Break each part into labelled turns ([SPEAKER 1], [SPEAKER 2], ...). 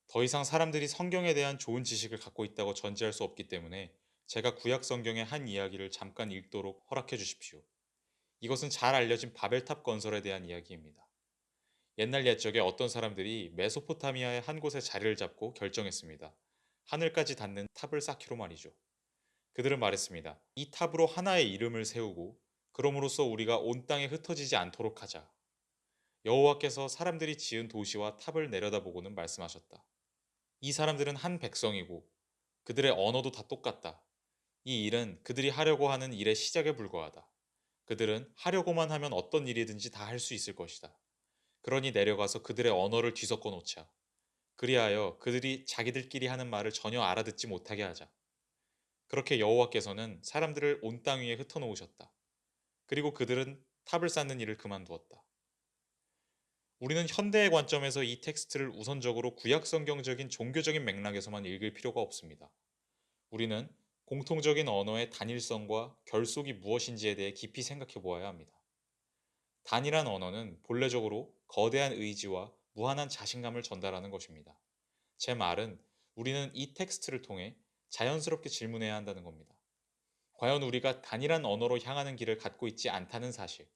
[SPEAKER 1] 더 이상 사람들이 성경에 대한 좋은 지식을 갖고 있다고 전제할 수 없기 때문에 제가 구약 성경의 한 이야기를 잠깐 읽도록 허락해 주십시오. 이것은 잘 알려진 바벨탑 건설에 대한 이야기입니다. 옛날 옛적에 어떤 사람들이 메소포타미아의 한 곳에 자리를 잡고 결정했습니다. 하늘까지 닿는 탑을 쌓기로 말이죠. 그들은 말했습니다. 이 탑으로 하나의 이름을 세우고 그럼으로써 우리가 온 땅에 흩어지지 않도록 하자. 여호와께서 사람들이 지은 도시와 탑을 내려다보고는 말씀하셨다. 이 사람들은 한 백성이고 그들의 언어도 다 똑같다. 이 일은 그들이 하려고 하는 일의 시작에 불과하다. 그들은 하려고만 하면 어떤 일이든지 다 할 수 있을 것이다. 그러니 내려가서 그들의 언어를 뒤섞어 놓자. 그리하여 그들이 자기들끼리 하는 말을 전혀 알아듣지 못하게 하자. 그렇게 여호와께서는 사람들을 온 땅 위에 흩어놓으셨다. 그리고 그들은 탑을 쌓는 일을 그만두었다. 우리는 현대의 관점에서 이 텍스트를 우선적으로 구약 성경적인 종교적인 맥락에서만 읽을 필요가 없습니다. 우리는 공통적인 언어의 단일성과 결속이 무엇인지에 대해 깊이 생각해 보아야 합니다. 단일한 언어는 본래적으로 거대한 의지와 무한한 자신감을 전달하는 것입니다. 제 말은 우리는 이 텍스트를 통해 자연스럽게 질문해야 한다는 겁니다. 과연 우리가 단일한 언어로 향하는 길을 갖고 있지 않다는 사실,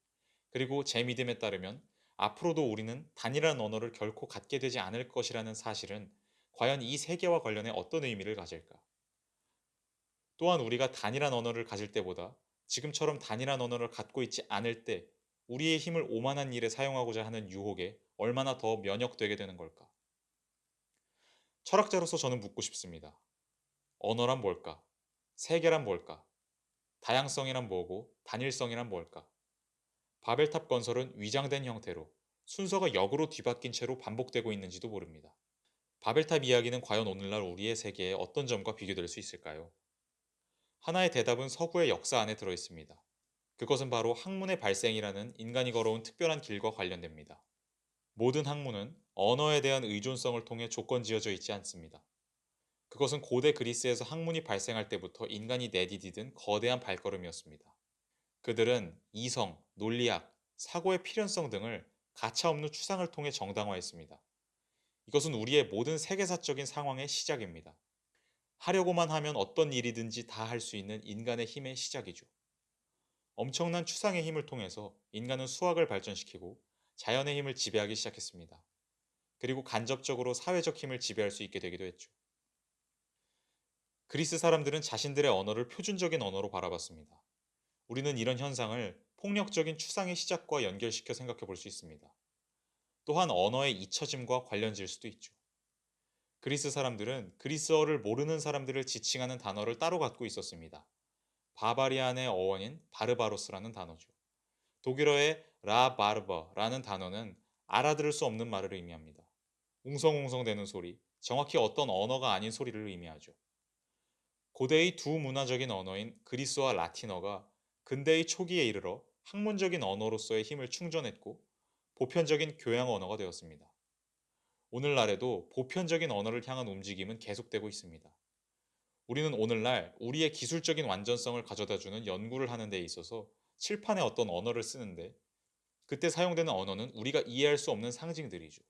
[SPEAKER 1] 그리고 제 믿음에 따르면 앞으로도 우리는 단일한 언어를 결코 갖게 되지 않을 것이라는 사실은 과연 이 세계와 관련해 어떤 의미를 가질까? 또한 우리가 단일한 언어를 가질 때보다 지금처럼 단일한 언어를 갖고 있지 않을 때 우리의 힘을 오만한 일에 사용하고자 하는 유혹에 얼마나 더 면역되게 되는 걸까? 철학자로서 저는 묻고 싶습니다. 언어란 뭘까? 세계란 뭘까? 다양성이란 뭐고 단일성이란 뭘까? 바벨탑 건설은 위장된 형태로 순서가 역으로 뒤바뀐 채로 반복되고 있는지도 모릅니다. 바벨탑 이야기는 과연 오늘날 우리의 세계에 어떤 점과 비교될 수 있을까요? 하나의 대답은 서구의 역사 안에 들어 있습니다. 그것은 바로 학문의 발생이라는 인간이 걸어온 특별한 길과 관련됩니다. 모든 학문은 언어에 대한 의존성을 통해 조건지어져 있지 않습니다. 그것은 고대 그리스에서 학문이 발생할 때부터 인간이 내디디든 거대한 발걸음이었습니다. 그들은 이성, 논리학, 사고의 필연성 등을 가차없는 추상을 통해 정당화했습니다. 이것은 우리의 모든 세계사적인 상황의 시작입니다. 하려고만 하면 어떤 일이든지 다 할 수 있는 인간의 힘의 시작이죠. 엄청난 추상의 힘을 통해서 인간은 수학을 발전시키고 자연의 힘을 지배하기 시작했습니다. 그리고 간접적으로 사회적 힘을 지배할 수 있게 되기도 했죠. 그리스 사람들은 자신들의 언어를 표준적인 언어로 바라봤습니다. 우리는 이런 현상을 폭력적인 추상의 시작과 연결시켜 생각해 볼 수 있습니다. 또한 언어의 잊혀짐과 관련질 수도 있죠. 그리스 사람들은 그리스어를 모르는 사람들을 지칭하는 단어를 따로 갖고 있었습니다. 바바리안의 어원인 바르바로스라는 단어죠. 독일어의 라바르버라는 단어는 알아들을 수 없는 말을 의미합니다. 웅성웅성대는 소리, 정확히 어떤 언어가 아닌 소리를 의미하죠. 고대의 두 문화적인 언어인 그리스어와 라틴어가 근대의 초기에 이르러 학문적인 언어로서의 힘을 충전했고 보편적인 교양 언어가 되었습니다. 오늘날에도 보편적인 언어를 향한 움직임은 계속되고 있습니다. 우리는 오늘날 우리의 기술적인 완전성을 가져다주는 연구를 하는 데 있어서 칠판에 어떤 언어를 쓰는데 그때 사용되는 언어는 우리가 이해할 수 없는 상징들이죠.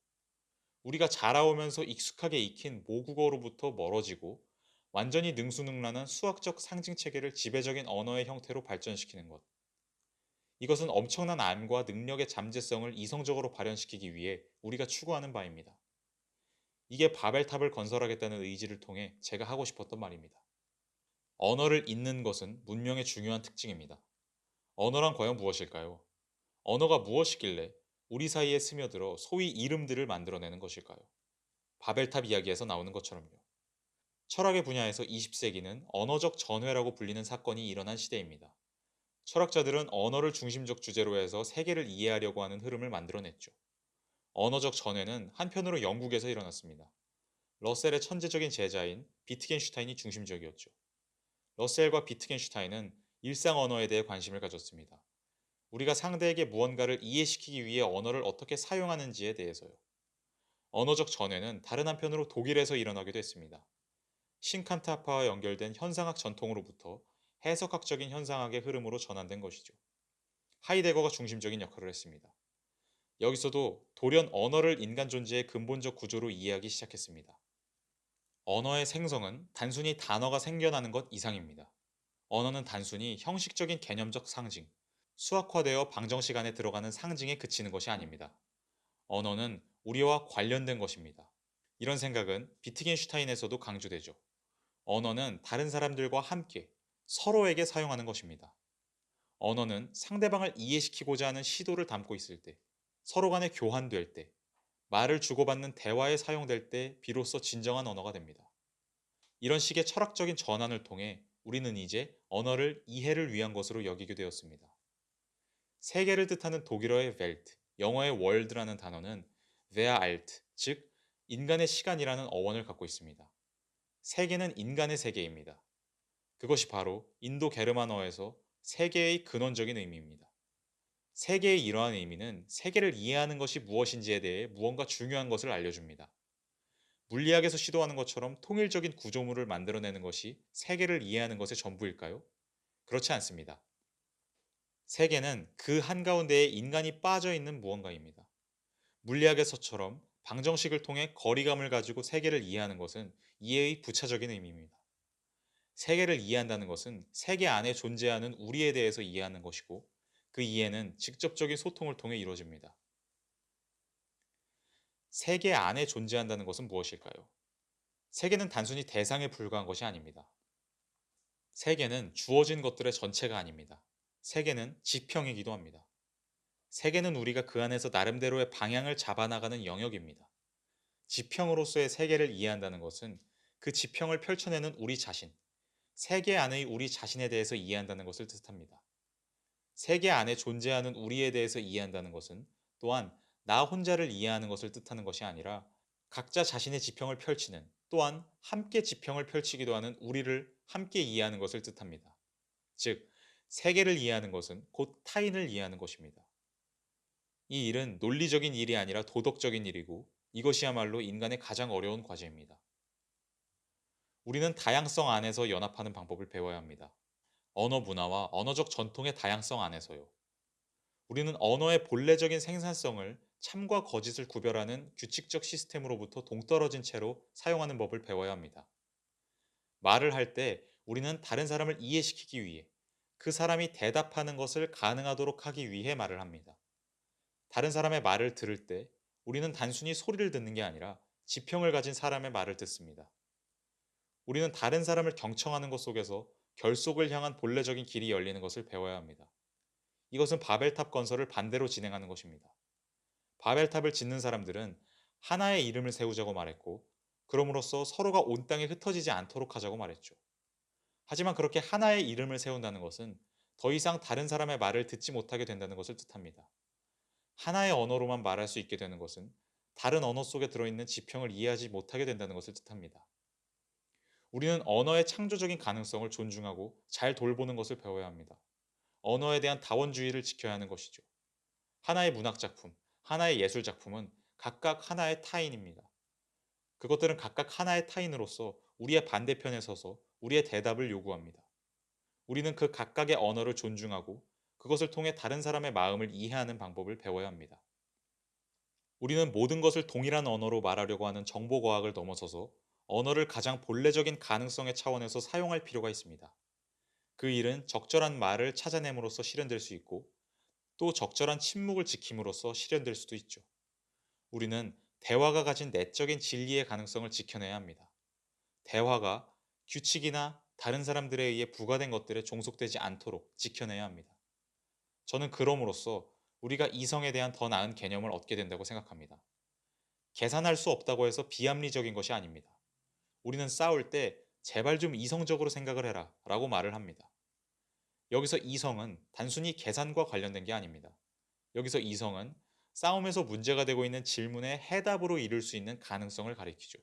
[SPEAKER 1] 우리가 자라오면서 익숙하게 익힌 모국어로부터 멀어지고 완전히 능수능란한 수학적 상징 체계를 지배적인 언어의 형태로 발전시키는 것. 이것은 엄청난 암과 능력의 잠재성을 이성적으로 발현시키기 위해 우리가 추구하는 바입니다. 이게 바벨탑을 건설하겠다는 의지를 통해 제가 하고 싶었던 말입니다. 언어를 잇는 것은 문명의 중요한 특징입니다. 언어란 과연 무엇일까요? 언어가 무엇이길래 우리 사이에 스며들어 소위 이름들을 만들어내는 것일까요? 바벨탑 이야기에서 나오는 것처럼요. 철학의 분야에서 20세기는 언어적 전회라고 불리는 사건이 일어난 시대입니다. 철학자들은 언어를 중심적 주제로 해서 세계를 이해하려고 하는 흐름을 만들어냈죠. 언어적 전회는 한편으로 영국에서 일어났습니다. 러셀의 천재적인 제자인 비트겐슈타인이 중심적이었죠. 러셀과 비트겐슈타인은 일상 언어에 대해 관심을 가졌습니다. 우리가 상대에게 무언가를 이해시키기 위해 언어를 어떻게 사용하는지에 대해서요. 언어적 전회는 다른 한편으로 독일에서 일어나기도 했습니다. 신칸타파와 연결된 현상학 전통으로부터 해석학적인 현상학의 흐름으로 전환된 것이죠. 하이데거가 중심적인 역할을 했습니다. 여기서도 돌연 언어를 인간 존재의 근본적 구조로 이해하기 시작했습니다. 언어의 생성은 단순히 단어가 생겨나는 것 이상입니다. 언어는 단순히 형식적인 개념적 상징, 수학화되어 방정식 안에 들어가는 상징에 그치는 것이 아닙니다. 언어는 우리와 관련된 것입니다. 이런 생각은 비트겐슈타인에서도 강조되죠. 언어는 다른 사람들과 함께 서로에게 사용하는 것입니다. 언어는 상대방을 이해시키고자 하는 시도를 담고 있을 때, 서로 간에 교환될 때, 말을 주고받는 대화에 사용될 때 비로소 진정한 언어가 됩니다. 이런 식의 철학적인 전환을 통해 우리는 이제 언어를 이해를 위한 것으로 여기게 되었습니다. 세계를 뜻하는 독일어의 Welt, 영어의 world라는 단어는 wer alt, 즉 인간의 시간이라는 어원을 갖고 있습니다. 세계는 인간의 세계입니다. 그것이 바로 인도 게르만어에서 세계의 근원적인 의미입니다. 세계의 이러한 의미는 세계를 이해하는 것이 무엇인지에 대해 무언가 중요한 것을 알려줍니다. 물리학에서 시도하는 것처럼 통일적인 구조물을 만들어내는 것이 세계를 이해하는 것의 전부일까요? 그렇지 않습니다. 세계는 그 한가운데에 인간이 빠져 있는 무언가입니다. 물리학에서처럼 방정식을 통해 거리감을 가지고 세계를 이해하는 것은 이해의 부차적인 의미입니다. 세계를 이해한다는 것은 세계 안에 존재하는 우리에 대해서 이해하는 것이고 그 이해는 직접적인 소통을 통해 이루어집니다. 세계 안에 존재한다는 것은 무엇일까요? 세계는 단순히 대상에 불과한 것이 아닙니다. 세계는 주어진 것들의 전체가 아닙니다. 세계는 지평이기도 합니다. 세계는 우리가 그 안에서 나름대로의 방향을 잡아나가는 영역입니다. 지평으로서의 세계를 이해한다는 것은 그 지평을 펼쳐내는 우리 자신, 세계 안의 우리 자신에 대해서 이해한다는 것을 뜻합니다. 세계 안에 존재하는 우리에 대해서 이해한다는 것은 또한 나 혼자를 이해하는 것을 뜻하는 것이 아니라 각자 자신의 지평을 펼치는 또한 함께 지평을 펼치기도 하는 우리를 함께 이해하는 것을 뜻합니다. 즉, 세계를 이해하는 것은 곧 타인을 이해하는 것입니다. 이 일은 논리적인 일이 아니라 도덕적인 일이고 이것이야말로 인간의 가장 어려운 과제입니다. 우리는 다양성 안에서 연합하는 방법을 배워야 합니다. 언어 문화와 언어적 전통의 다양성 안에서요. 우리는 언어의 본래적인 생산성을 참과 거짓을 구별하는 규칙적 시스템으로부터 동떨어진 채로 사용하는 법을 배워야 합니다. 말을 할 때 우리는 다른 사람을 이해시키기 위해 그 사람이 대답하는 것을 가능하도록 하기 위해 말을 합니다. 다른 사람의 말을 들을 때 우리는 단순히 소리를 듣는 게 아니라 지평을 가진 사람의 말을 듣습니다. 우리는 다른 사람을 경청하는 것 속에서 결속을 향한 본래적인 길이 열리는 것을 배워야 합니다. 이것은 바벨탑 건설을 반대로 진행하는 것입니다. 바벨탑을 짓는 사람들은 하나의 이름을 세우자고 말했고, 그럼으로써 서로가 온 땅에 흩어지지 않도록 하자고 말했죠. 하지만 그렇게 하나의 이름을 세운다는 것은 더 이상 다른 사람의 말을 듣지 못하게 된다는 것을 뜻합니다. 하나의 언어로만 말할 수 있게 되는 것은 다른 언어 속에 들어있는 지평을 이해하지 못하게 된다는 것을 뜻합니다. 우리는 언어의 창조적인 가능성을 존중하고 잘 돌보는 것을 배워야 합니다. 언어에 대한 다원주의를 지켜야 하는 것이죠. 하나의 문학작품, 하나의 예술작품은 각각 하나의 타인입니다. 그것들은 각각 하나의 타인으로서 우리의 반대편에 서서 우리의 대답을 요구합니다. 우리는 그 각각의 언어를 존중하고 그것을 통해 다른 사람의 마음을 이해하는 방법을 배워야 합니다. 우리는 모든 것을 동일한 언어로 말하려고 하는 정보과학을 넘어서서 언어를 가장 본래적인 가능성의 차원에서 사용할 필요가 있습니다. 그 일은 적절한 말을 찾아냄으로써 실현될 수 있고 또 적절한 침묵을 지킴으로써 실현될 수도 있죠. 우리는 대화가 가진 내적인 진리의 가능성을 지켜내야 합니다. 대화가 규칙이나 다른 사람들에 의해 부과된 것들에 종속되지 않도록 지켜내야 합니다. 저는 그럼으로써 우리가 이성에 대한 더 나은 개념을 얻게 된다고 생각합니다. 계산할 수 없다고 해서 비합리적인 것이 아닙니다. 우리는 싸울 때 제발 좀 이성적으로 생각을 해라 라고 말을 합니다. 여기서 이성은 단순히 계산과 관련된 게 아닙니다. 여기서 이성은 싸움에서 문제가 되고 있는 질문에 해답으로 이룰 수 있는 가능성을 가리키죠.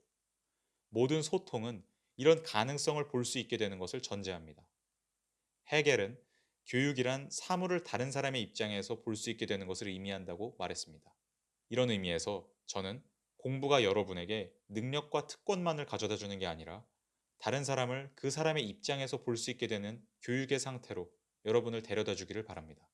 [SPEAKER 1] 모든 소통은 이런 가능성을 볼 수 있게 되는 것을 전제합니다. 헤겔은 교육이란 사물을 다른 사람의 입장에서 볼 수 있게 되는 것을 의미한다고 말했습니다. 이런 의미에서 저는 공부가 여러분에게 능력과 특권만을 가져다 주는 게 아니라 다른 사람을 그 사람의 입장에서 볼 수 있게 되는 교육의 상태로 여러분을 데려다 주기를 바랍니다.